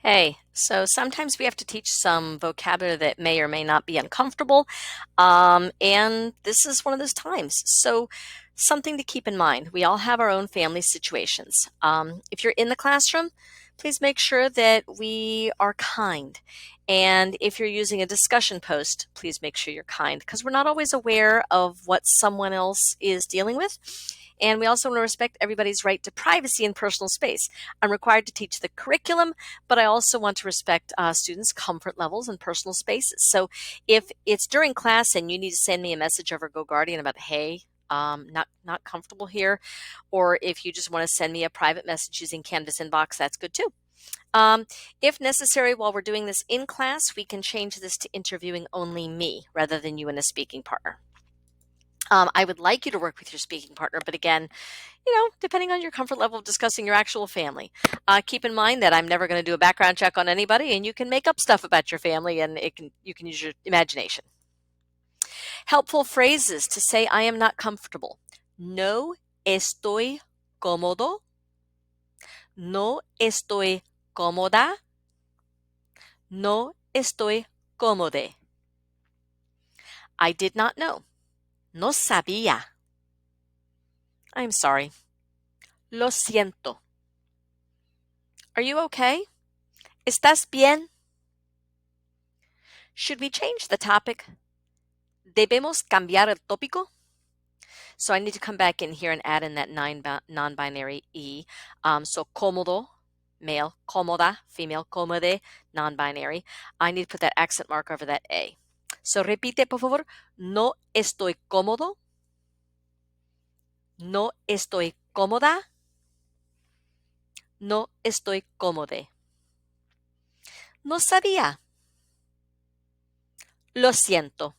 Hey, so sometimes we have to teach some vocabulary that may or may not be uncomfortable, and this is one of those times. So, something to keep in mind. We all have our own family situations. If you're in the classroom, please make sure that we are kind. And if you're using a discussion post, please make sure you're kind because we're not always aware of what someone else is dealing with. And we also want to respect everybody's right to privacy and personal space. I'm required to teach the curriculum, but I also want to respect students' comfort levels and personal spaces. So if it's during class and you need to send me a message over GoGuardian about, hey, not comfortable here, or if you just want to send me a private message using Canvas Inbox, that's good too. If necessary, while we're doing this in class, we can change this to interviewing only me rather than you and a speaking partner. I would like you to work with your speaking partner, but again, depending on your comfort level of discussing your actual family. Keep in mind that I'm never going to do a background check on anybody, and you can make up stuff about your family, and you can use your imagination. Helpful phrases to say I am not comfortable. No estoy cómodo. No estoy cómoda. No estoy cómode. I did not know. No sabía. I'm sorry. Lo siento. Are you okay? ¿Estás bien? Should we change the topic? ¿Debemos cambiar el tópico? So I need to come back in here and add in that non-binary E. So cómodo, male, cómoda, female, cómode, non-binary. I need to put that accent mark over that A. So repite, por favor. No estoy cómodo. No estoy cómoda. No estoy cómode. No sabía. Lo siento.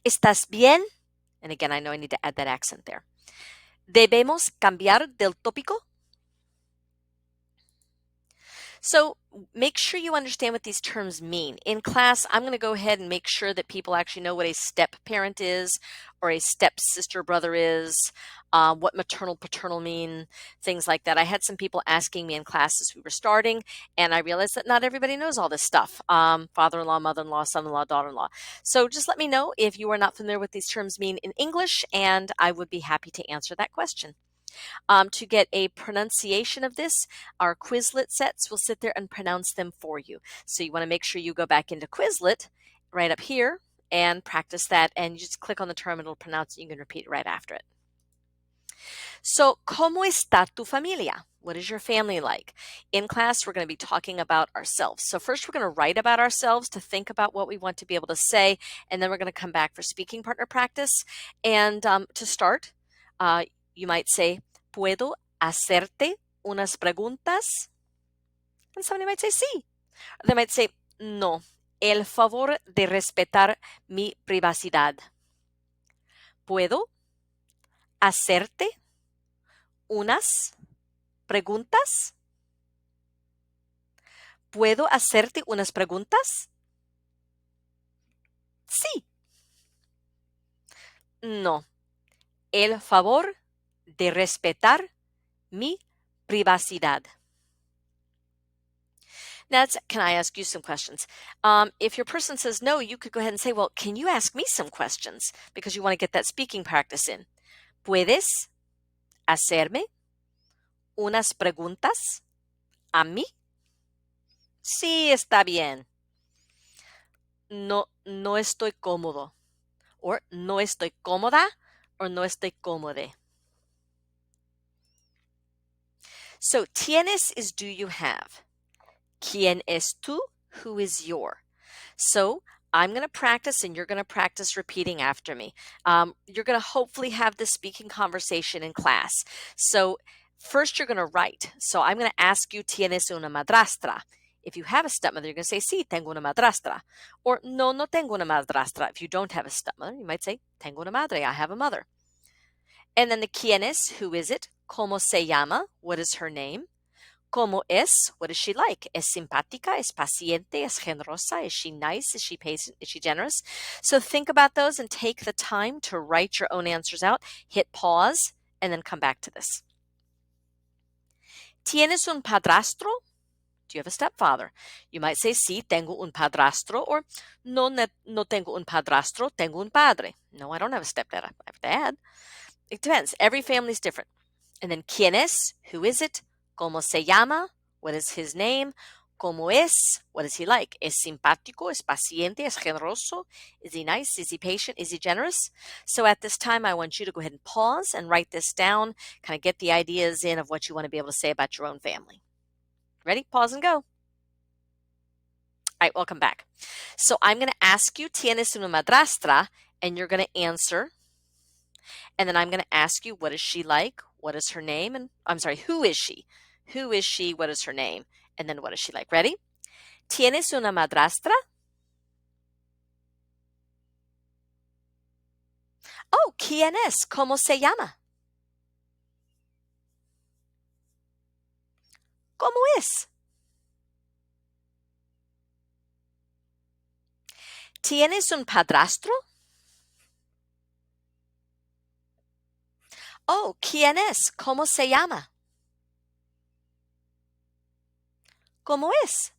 ¿Estás bien? And again, I know I need to add that accent there. ¿Debemos cambiar del tópico? So make sure you understand what these terms mean. In class, I'm going to go ahead and make sure that people actually know what a step parent is or a step sister brother is, what maternal paternal mean, things like that. I had some people asking me in class as we were starting, and I realized that not everybody knows all this stuff. Father-in-law, mother-in-law, son-in-law, daughter-in-law. So just let me know if you are not familiar with these terms mean in English, and I would be happy to answer that question. To get a pronunciation of this, our Quizlet sets will sit there and pronounce them for you. So you want to make sure you go back into Quizlet right up here and practice that. And you just click on the term, it'll pronounce it. You can repeat it right after it. So, ¿cómo está tu familia? What is your family like? In class, we're going to be talking about ourselves. So first, we're going to write about ourselves to think about what we want to be able to say, and then we're going to come back for speaking partner practice. And to start, you might say, ¿Puedo hacerte unas preguntas? And somebody might say, sí. They might say, no, el favor de respetar mi privacidad. ¿Puedo hacerte unas preguntas? ¿Puedo hacerte unas preguntas? Sí. No, el favor de respetar mi privacidad. Now, can I ask you some questions? If your person says no, you could go ahead and say, well, can you ask me some questions? Because you want to get that speaking practice in. ¿Puedes hacerme unas preguntas a mí? Sí, está bien. No, no estoy cómodo. Or no estoy cómoda, or no estoy cómode. So, tienes is do you have. ¿Quién es tú? Who is your? So I'm going to practice and you're going to practice repeating after me. You're going to hopefully have this speaking conversation in class. So first you're going to write. So I'm going to ask you, ¿tienes una madrastra? If you have a stepmother, you're going to say, sí, tengo una madrastra. Or no, no tengo una madrastra. If you don't have a stepmother, you might say, tengo una madre, I have a mother. And then the quién es, who is it? ¿Cómo se llama? What is her name? ¿Cómo es? What is she like? ¿Es simpática? ¿Es paciente? ¿Es generosa? ¿Is she nice? ¿Is she patient? ¿Is she generous? So think about those and take the time to write your own answers out. Hit pause and then come back to this. ¿Tienes un padrastro? Do you have a stepfather? You might say, sí, tengo un padrastro, or no, no tengo un padrastro, tengo un padre. No, I don't have a stepdad, I have a dad. It depends. Every family's different. And then, ¿quién es? Who is it? ¿Cómo se llama? What is his name? ¿Cómo es? What is he like? ¿Es simpático? ¿Es paciente? ¿Es generoso? Is he nice? Is he patient? Is he generous? So at this time, I want you to go ahead and pause and write this down, kind of get the ideas in of what you want to be able to say about your own family. Ready? Pause and go. All right, welcome back. So I'm going to ask you, ¿tienes una madrastra? And you're going to answer. And then I'm going to ask you, what is she like? What is her name? And I'm sorry, who is she? Who is she? What is her name? And then what is she like? Ready? ¿Tienes una madrastra? Oh, ¿quién es? ¿Cómo se llama? ¿Cómo es? ¿Tienes un padrastro? Oh, ¿quién es? ¿Cómo se llama? ¿Cómo es?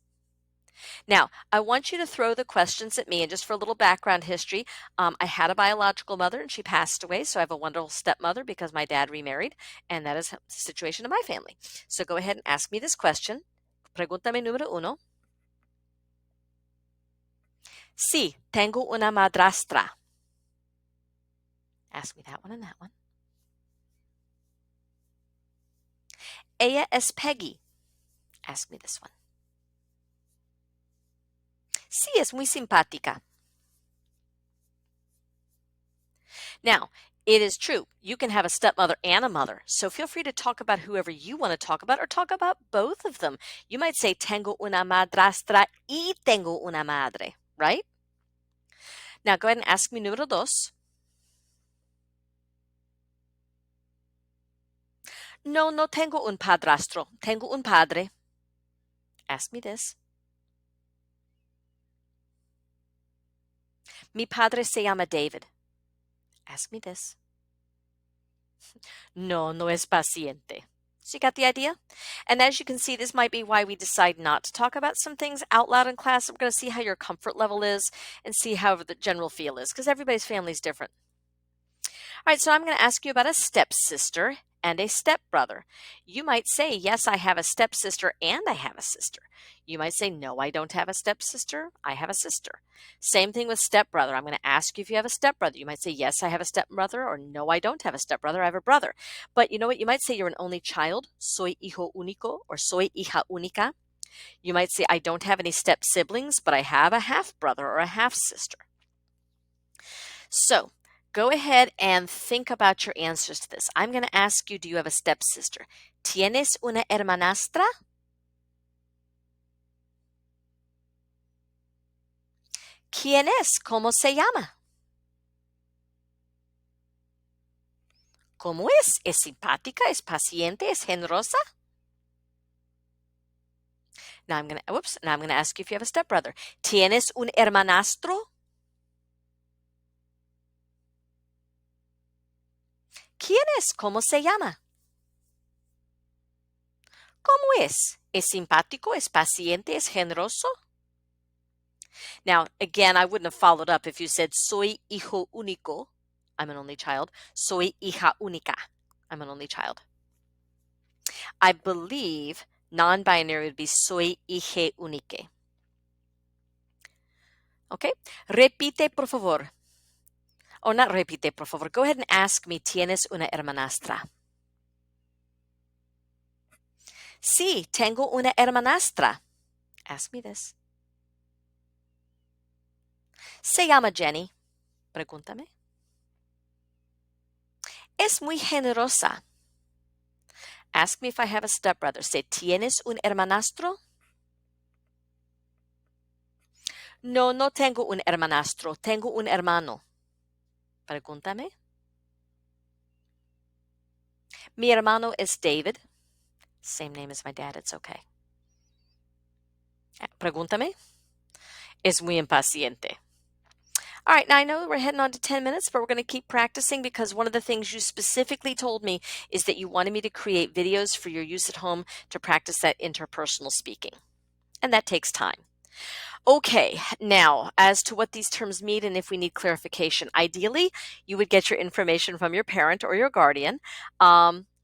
Now, I want you to throw the questions at me. And just for a little background history, I had a biological mother and she passed away. So I have a wonderful stepmother because my dad remarried. And that is the situation in my family. So go ahead and ask me this question. Pregúntame número uno. Sí, tengo una madrastra. Ask me that one and that one. Ella es Peggy. Ask me this one. Sí, es muy simpática. Now, it is true. You can have a stepmother and a mother. So feel free to talk about whoever you want to talk about or talk about both of them. You might say, tengo una madrastra y tengo una madre, right? Now, go ahead and ask me número dos. No, no tengo un padrastro. Tengo un padre. Ask me this. Mi padre se llama David. Ask me this. No, no es paciente. So you got the idea? And as you can see, this might be why we decide not to talk about some things out loud in class. We're going to see how your comfort level is and see how the general feel is, because everybody's family is different. All right, so I'm going to ask you about a stepsister and a stepbrother. You might say, yes, I have a stepsister and I have a sister. You might say, no, I don't have a stepsister. I have a sister. Same thing with stepbrother. I'm going to ask you if you have a stepbrother. You might say, yes, I have a stepbrother, or no, I don't have a stepbrother. I have a brother. But you know what? You might say you're an only child. Soy hijo único or soy hija única. You might say, I don't have any step siblings, but I have a half brother or a half sister. So go ahead and think about your answers to this. I'm going to ask you, do you have a stepsister? ¿Tienes una hermanastra? ¿Quién es? ¿Cómo se llama? ¿Cómo es? ¿Es simpática? ¿Es paciente? ¿Es generosa? Now I'm going to ask you if you have a stepbrother. ¿Tienes un hermanastro? ¿Quién es? ¿Cómo se llama? ¿Cómo es? ¿Es simpático? ¿Es paciente? ¿Es generoso? Now, again, I wouldn't have followed up if you said soy hijo único. I'm an only child. Soy hija única. I'm an only child. I believe non-binary would be soy hija única. Okay? Repite, por favor. Or not repite, por favor. Go ahead and ask me, ¿tienes una hermanastra? Sí, tengo una hermanastra. Ask me this. Se llama Jenny. Pregúntame. Es muy generosa. Ask me if I have a stepbrother. Say, ¿tienes un hermanastro? No, no tengo un hermanastro. Tengo un hermano. Pregúntame. Mi hermano es David. Same name as my dad. It's okay. Pregúntame. Es muy impaciente. All right, now I know we're heading on to 10 minutes, but we're going to keep practicing because one of the things you specifically told me is that you wanted me to create videos for your use at home to practice that interpersonal speaking. And that takes time. Okay, now as to what these terms mean and if we need clarification, ideally you would get your information from your parent or your guardian.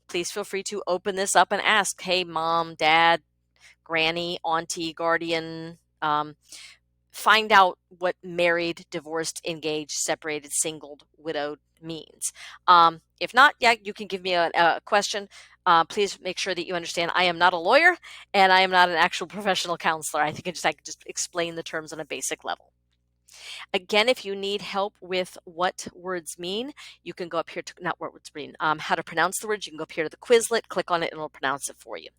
Please feel free to open this up and ask, hey, mom, dad, granny, auntie, guardian, find out what married, divorced, engaged, separated, singled, widowed means. If not, yeah, you can give me a question. Please make sure that you understand I am not a lawyer and I am not an actual professional counselor. I think I can just explain the terms on a basic level. Again, if you need help with what words mean, you can go up here to, not what words mean, how to pronounce the words. You can go up here to the Quizlet, click on it, and it'll pronounce it for you.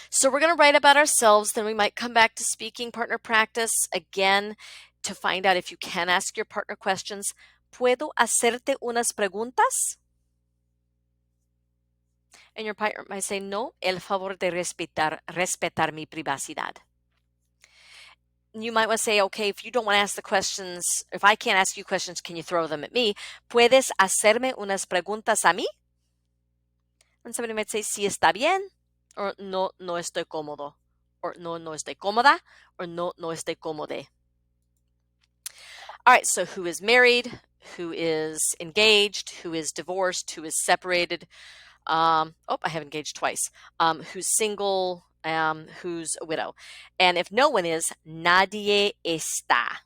So we're going to write about ourselves, then we might come back to speaking partner practice again to find out if you can ask your partner questions. ¿Puedo hacerte unas preguntas? And your partner might say, no, el favor de respetar mi privacidad. You might want to say, okay, if you don't want to ask the questions, if I can't ask you questions, can you throw them at me? ¿Puedes hacerme unas preguntas a mí? And somebody might say, sí, está bien, or no, no estoy cómodo, or no, no estoy cómoda, or no, no estoy cómode. All right, so who is married, who is engaged, who is divorced, who is separated. I have engaged twice. Who's single, who's a widow. And if no one is, nadie está.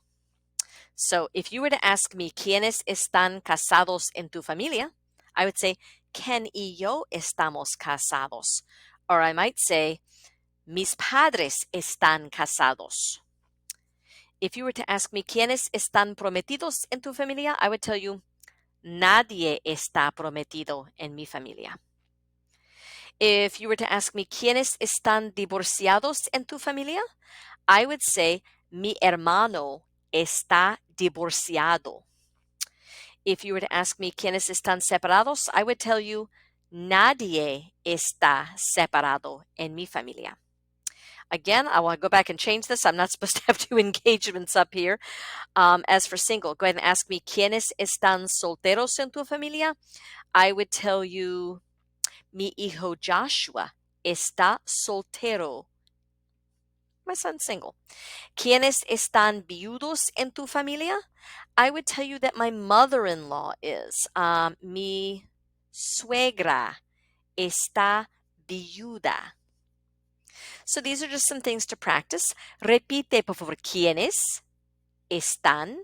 So if you were to ask me, ¿quiénes están casados en tu familia? I would say, Ken y yo estamos casados. Or I might say, mis padres están casados. If you were to ask me, ¿quiénes están prometidos en tu familia? I would tell you, nadie está prometido en mi familia. If you were to ask me, ¿quiénes están divorciados en tu familia? I would say, mi hermano está divorciado. If you were to ask me, ¿quiénes están separados? I would tell you, nadie está separado en mi familia. Again, I want to go back and change this. I'm not supposed to have two engagements up here. As for single, go ahead and ask me, ¿quiénes están solteros en tu familia? I would tell you, mi hijo Joshua está soltero. My son's single. ¿Quiénes están viudos en tu familia? I would tell you that my mother-in-law is. Mi suegra está viuda. So these are just some things to practice. Repite, por favor, ¿quiénes están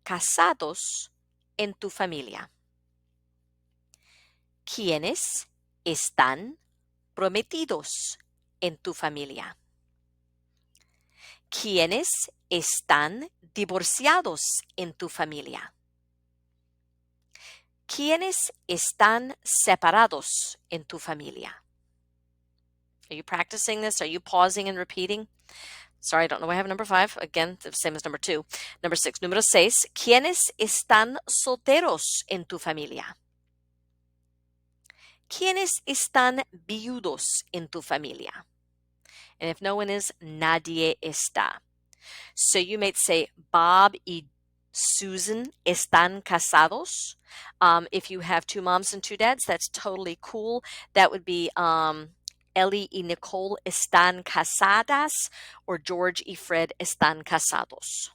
casados en tu familia? ¿Quiénes están prometidos en tu familia? ¿Quiénes están divorciados en tu familia? ¿Quiénes están separados en tu familia? Are you practicing this? Are you pausing and repeating? Sorry, I don't know why I have number 5. Again, the same as number 2. Number 6. Número 6. ¿Quiénes están solteros en tu familia? ¿Quiénes están viudos en tu familia? And if no one is, nadie está. So you might say, Bob y Susan están casados. If you have 2 moms and 2 dads, that's totally cool. That would be Ellie y Nicole están casadas, or George y Fred están casados.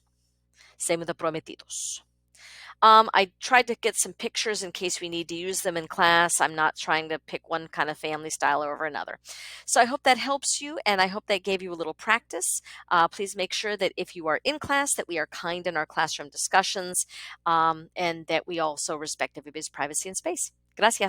Same with the prometidos. I tried to get some pictures in case we need to use them in class. I'm not trying to pick one kind of family style over another. So I hope that helps you, and I hope that gave you a little practice. Please make sure that if you are in class, that we are kind in our classroom discussions, and that we also respect everybody's privacy and space. Gracias.